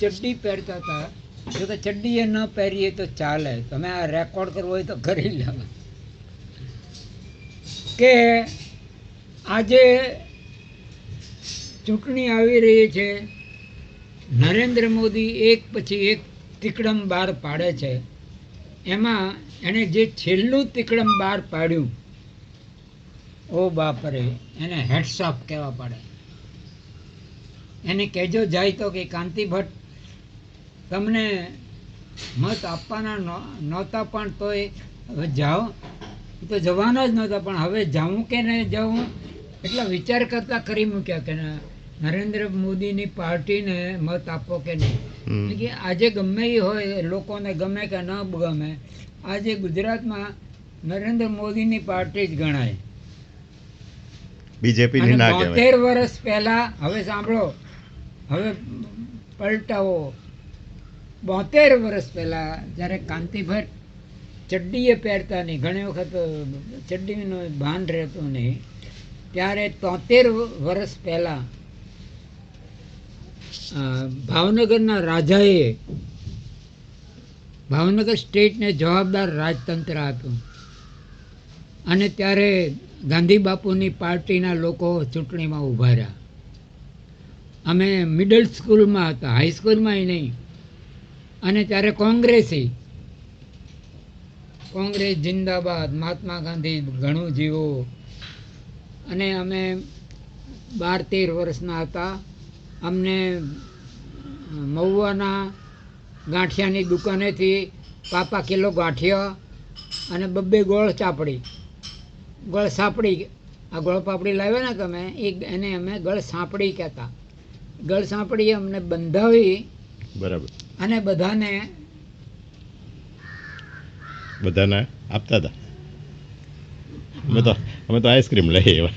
ચડ્ડી પહેરતા હતા. જો કે ચડ્ડી એ ન પહેરીએ તો ચાલે, તમે આ રેકોર્ડ કરવો હોય તો કરી લો. કે આજે ચૂંટણી આવી રહી છે, નરેન્દ્ર મોદી એક પછી એક તિકડમ બહાર પાડે છે. એમાં એણે જે છેલ્લું તિકડમ બહાર પાડ્યું, ઓ બાપરે, એને હેડ્સ ઓફ કહેવા પડે. એને કહેજો જાય તો કે કાંતિ ભટ્ટ, તમને મત આપવાના નહોતા પણ તોય હવે જાઓ. એ તો જવાના જ નહોતા, પણ હવે જાઉં કે નહીં જાઉં એટલા વિચાર કરતા કરી મૂક્યા કે નરેન્દ્ર મોદીની પાર્ટીને મત આપો કે નહીં. કે આજે ગમે એ હોય, લોકોને ગમે કે ન ગમે, આજે ગુજરાતમાં નરેન્દ્ર મોદીની પાર્ટી જ ગણાય. બીજેપી 72 વર્ષ પહેલા, હવે સાંભળો, હવે પલટાવો. 72 વર્ષ પહેલા જ્યારે કાંતિ ભટ્ટ ચડ્ડીએ પહેરતા નહીં, ઘણી વખત ચડ્ડીનું ભાન રહેતું નહીં, ત્યારે 73 વર્ષ પહેલા ભાવનગરના રાજાએ ભાવનગર સ્ટેટને જવાબદાર રાજતંત્ર આપ્યું. અને ત્યારે ગાંધી બાપુની પાર્ટીના લોકો ચૂંટણીમાં ઊભા રહ્યા. અમે મિડલ સ્કૂલમાં હતા, હાઈસ્કૂલમાં નહીં. અને ત્યારે કોંગ્રેસ જિંદાબાદ, મહાત્મા ગાંધી ઘણું જીવો. અને અમે 12-13 વર્ષના હતા. અમને મહુવાના ગાંઠિયાની દુકાનેથી પાપા કિલો ગાંઠિયા અને 2 ગોળ સાપડી આ ગોળ પાપડી લાવ્યા ને તમે, એને અમે ગળ સાંપડી કહેતા. ગળ સાંપડી અમને બંધાવી, બરાબર, અને બધાને આપતા હતા. અમે તો આઈસ્ક્રીમ લઈએ.